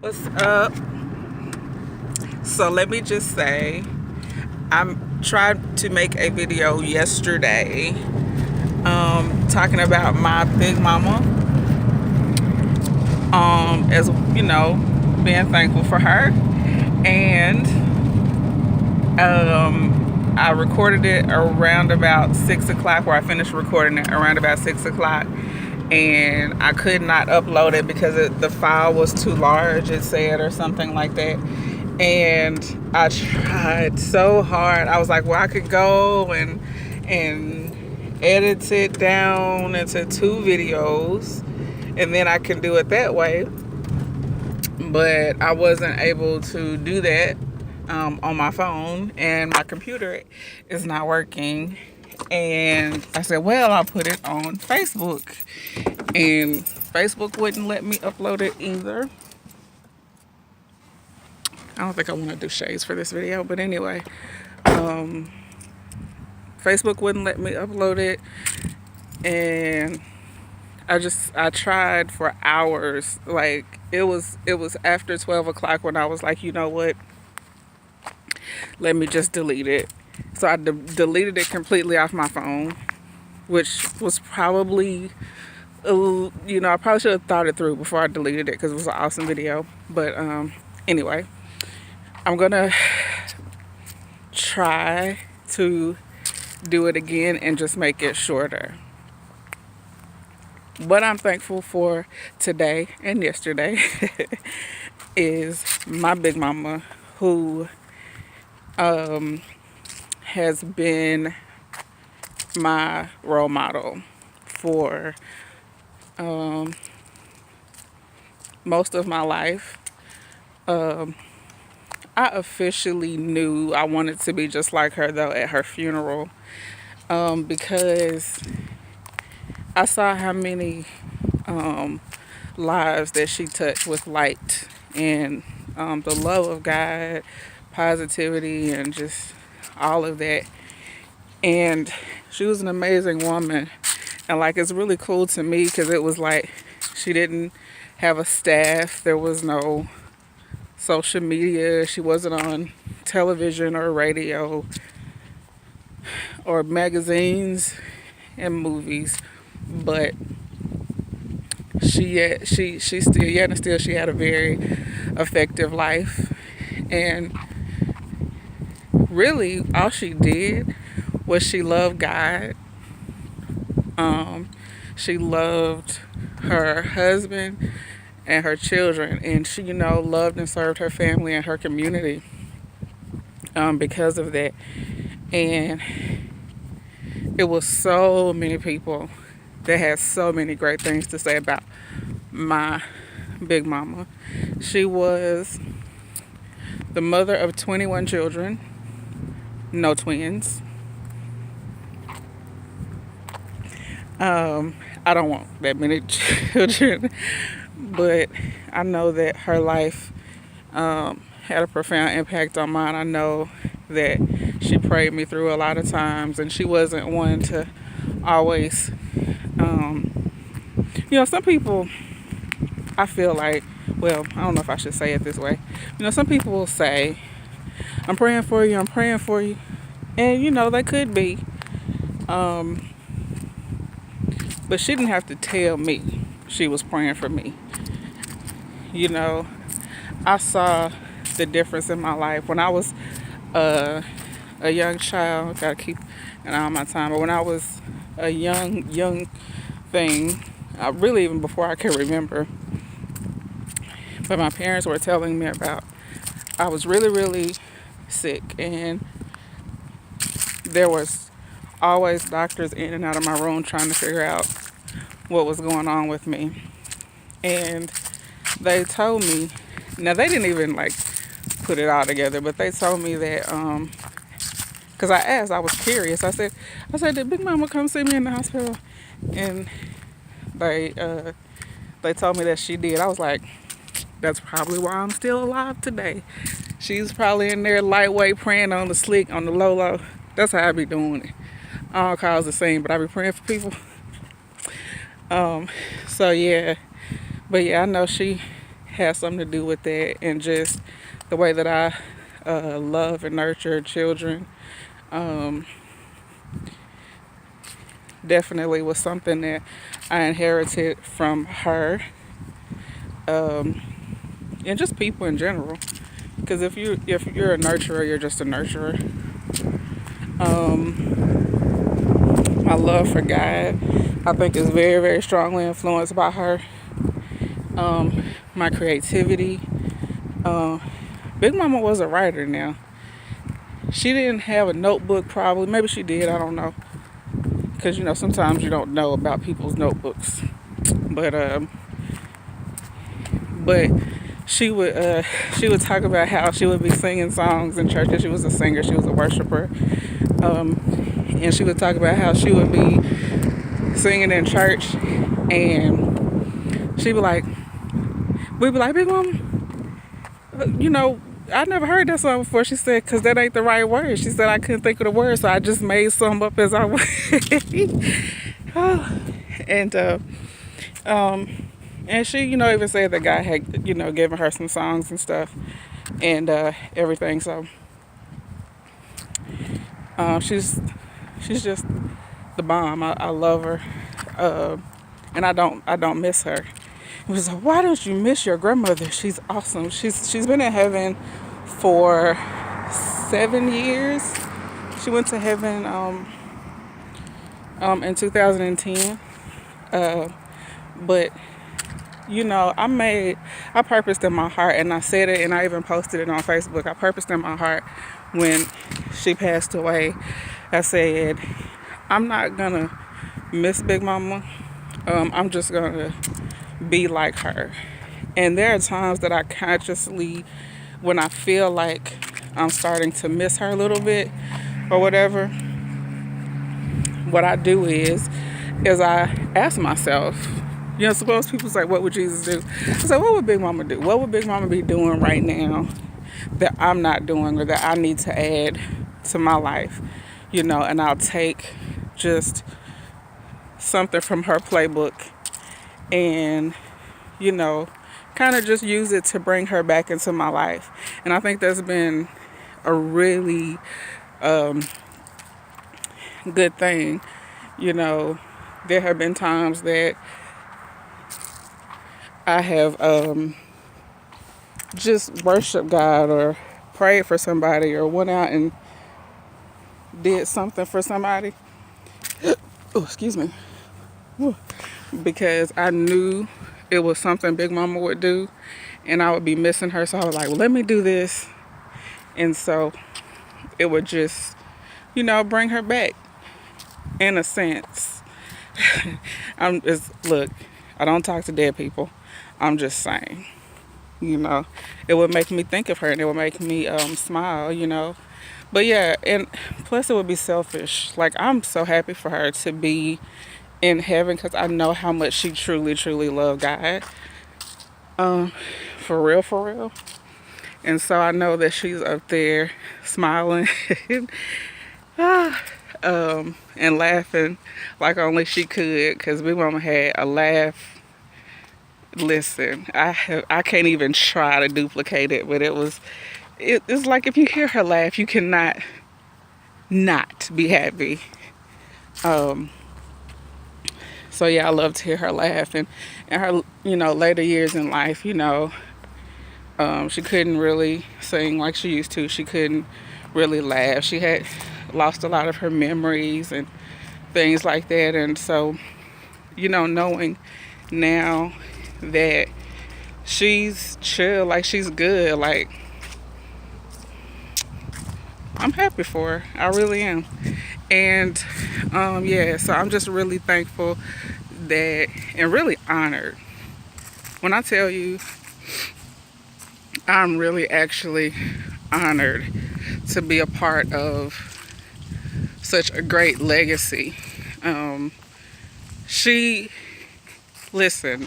What's up? So let me just say, I'm tried to make a video yesterday, talking about my Big Mama, as you know, being thankful for her, and I recorded it around about 6 o'clock, where I finished recording it around about 6 o'clock, and I could not upload it because the file was too large, it said, or something like that. And I tried so hard. I was like, well, I could go and edit it down into 2 videos, and then I can do it that way. But I wasn't able to do that on my phone, and my computer is not working. And I said, well, I'll put it on Facebook. And Facebook wouldn't let me upload it either. I don't think I want to do shades for this video, but anyway, Facebook wouldn't let me upload it, and I tried for hours. Like it was after 12 o'clock when I was like, you know what? Let me just delete it. So I deleted it completely off my phone, which was probably, I probably should have thought it through before I deleted it because it was an awesome video. But anyway, I'm gonna try to do it again and just make it shorter. What I'm thankful for today and yesterday is my Big Mama, who has been my role model for most of my life. I officially knew I wanted to be just like her, though, at her funeral, because I saw how many lives that she touched with light and the love of God, positivity, and just all of that. And she was an amazing woman. And like, it's really cool to me because it was like she didn't have a staff. There was no social media. She wasn't on television or radio or magazines and movies, but she had a very effective life. And really all she did was she loved God. She loved her husband and her children, and she, loved and served her family and her community because of that. And it was so many people that had so many great things to say about my Big Mama. She was the mother of 21 children, no twins. I don't want that many children, but I know that her life had a profound impact on mine. I know that she prayed me through a lot of times, and she wasn't one to always, some people, I feel like, well, I don't know if I should say it this way. Some people will say, I'm praying for you, I'm praying for you. And, they could be. But she didn't have to tell me she was praying for me. I saw the difference in my life. When I was a young child, gotta keep an eye on my time, but when I was a young thing, really even before I could remember, but my parents were telling me about, I was really, really sick, and there was always doctors in and out of my room trying to figure out what was going on with me. And they told me, now they didn't even put it all together, but they told me that, because I asked, I was curious. I said, did Big Mama come see me in the hospital? And they told me that she did. I was like, that's probably why I'm still alive today. She's probably in there lightweight praying on the slick, on the low. That's how I be doing it. I don't cause the scene, but I be praying for people. So yeah, but yeah, I know she has something to do with that, and just the way that I love and nurture children. Um, Definitely was something that I inherited from her, um, and just people in general. Because if you're a nurturer, you're just a nurturer. My love for God, I think, is very, very strongly influenced by her. My creativity. Big Mama was a writer now. She didn't have a notebook, probably. Maybe she did, I don't know. Because, sometimes you don't know about people's notebooks. But she would talk about how she would be singing songs in church. And she was a singer, she was a worshiper. And she would talk about how she would be singing in church, and she'd be like, we'd be like, Big Mama, I never heard that song before. She said, because that ain't the right word. She said, I couldn't think of the word, so I just made some up as I went. and and she, even said that God had, given her some songs and stuff, and everything. So she's just the bomb. I love her, and I don't miss her. It was like, why don't you miss your grandmother? She's awesome. She's been in heaven for 7 years. She went to heaven in 2010. But I purposed in my heart, and I said it, and I even posted it on Facebook. I purposed in my heart when she passed away. I said, I'm not gonna miss Big Mama. I'm just gonna be like her. And there are times that I consciously, when I feel like I'm starting to miss her a little bit or whatever, what I do is I ask myself, suppose people say, what would Jesus do? I say, what would Big Mama do? What would Big Mama be doing right now that I'm not doing, or that I need to add to my life? And I'll take just something from her playbook and, kind of just use it to bring her back into my life. And I think that's been a really good thing. There have been times that I have just worshiped God, or prayed for somebody, or went out and did something for somebody. Oh, excuse me. Because I knew it was something Big Mama would do, and I would be missing her. So I was like, well, let me do this. And so it would just, bring her back in a sense. Look, I don't talk to dead people. I'm just saying, it would make me think of her, and it would make me smile. But yeah, and plus it would be selfish. Like, I'm so happy for her to be in heaven, because I know how much she truly, truly loved God. For real, for real. And so I know that she's up there smiling and laughing like only she could, because Big Mama had a laugh. Listen, I can't even try to duplicate it, but it's like, if you hear her laugh, you cannot not be happy. So yeah, I love to hear her laugh, and her, later years in life, she couldn't really sing like she used to. She couldn't really laugh. She had lost a lot of her memories and things like that. And so, knowing now that she's chill, like she's good, like, I'm happy for her. I really am. And so I'm just really thankful that, and really honored. When I tell you, I'm really actually honored to be a part of such a great legacy. Listen,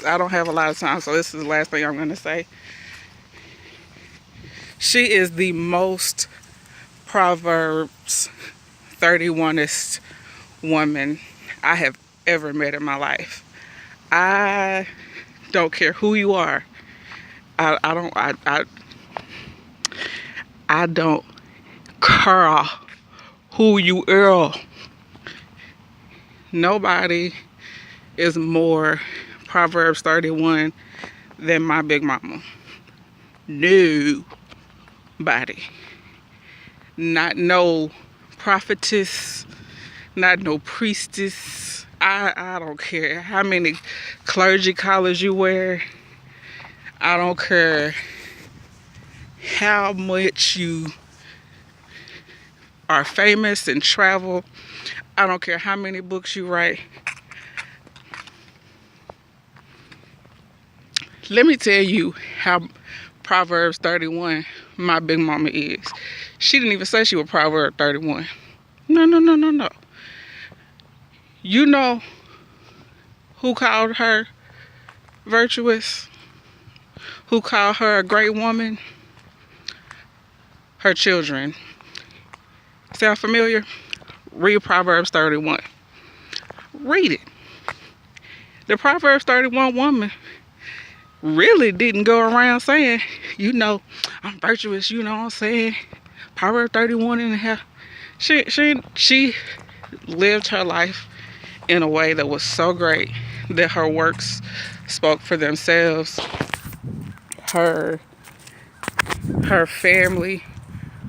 I don't have a lot of time, so this is the last thing I'm going to say. She is the most Proverbs 31st woman I have ever met in my life. I don't care who you are. I don't care who you are. Nobody is more Proverbs 31 than my Big Mama. Nobody. Not no prophetess, not no priestess. I don't care how many clergy collars you wear. I don't care how much you are famous and travel. I don't care how many books you write. Let me tell you how Proverbs 31 my Big Mama is. She didn't even say she was Proverbs 31. No. You know who called her virtuous? Who called her a great woman? Her children. Sound familiar? Read Proverbs 31. Read it. The Proverbs 31 woman really didn't go around saying, you know, I'm virtuous, you know what I'm saying? Proverbs 31 and a half. She lived her life in a way that was so great that her works spoke for themselves. Her family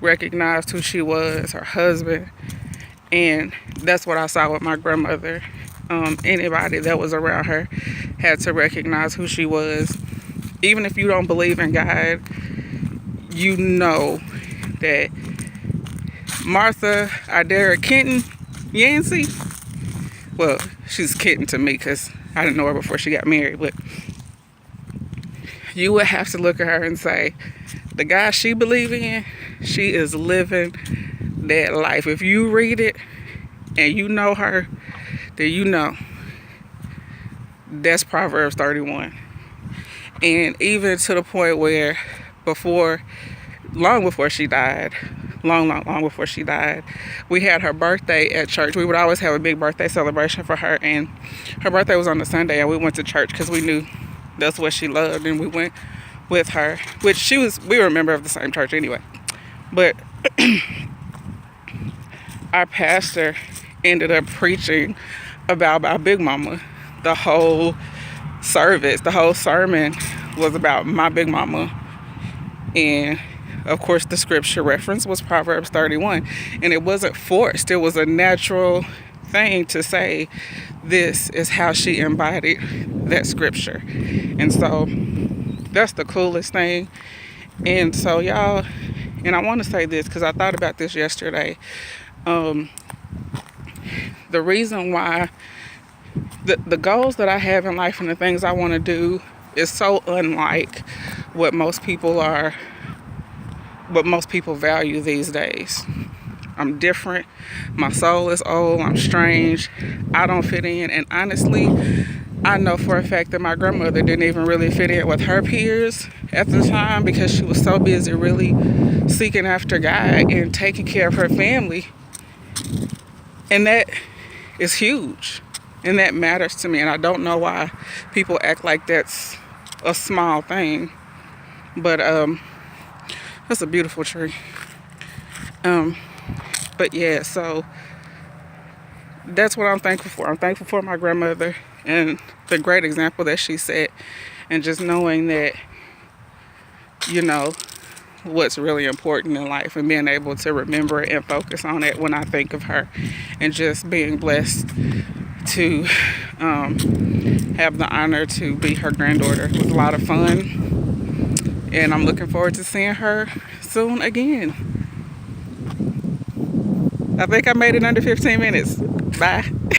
recognized who she was, her husband, and that's what I saw with my grandmother. Anybody that was around her had to recognize who she was. Even if you don't believe in God, you know that Martha Adair Kenton Yancey, well, she's Kenton to me because I didn't know her before she got married, but you would have to look at her and say, the God she believes in, she is living that life. If you read it and you know her, then you know that's Proverbs 31. And even to the point where long before she died, we had her birthday at church. We would always have a big birthday celebration for her, and her birthday was on the Sunday, and we went to church because we knew that's what she loved, and we went with her, which we were a member of the same church anyway. But our pastor ended up preaching about my Big Mama. The whole sermon was about my Big Mama. And of course the scripture reference was Proverbs 31. And it wasn't forced. It was a natural thing to say this is how she embodied that scripture. And so that's the coolest thing. And so y'all, and I want to say this because I thought about this yesterday. The reason why the goals that I have in life and the things I want to do is so unlike what most people value these days. I'm different. My soul is old. I'm strange. I don't fit in. And honestly, I know for a fact that my grandmother didn't even really fit in with her peers at the time because she was so busy really seeking after God and taking care of her family. And that is huge. And that matters to me. And I don't know why people act like that's a small thing. But that's a beautiful tree. But yeah, so that's what I'm thankful for. I'm thankful for my grandmother and the great example that she set. And just knowing that, you know, what's really important in life and being able to remember it and focus on it when I think of her. And just being blessed to have the honor to be her granddaughter. It was a lot of fun, and I'm looking forward to seeing her soon again. I think I made it under 15 minutes. Bye.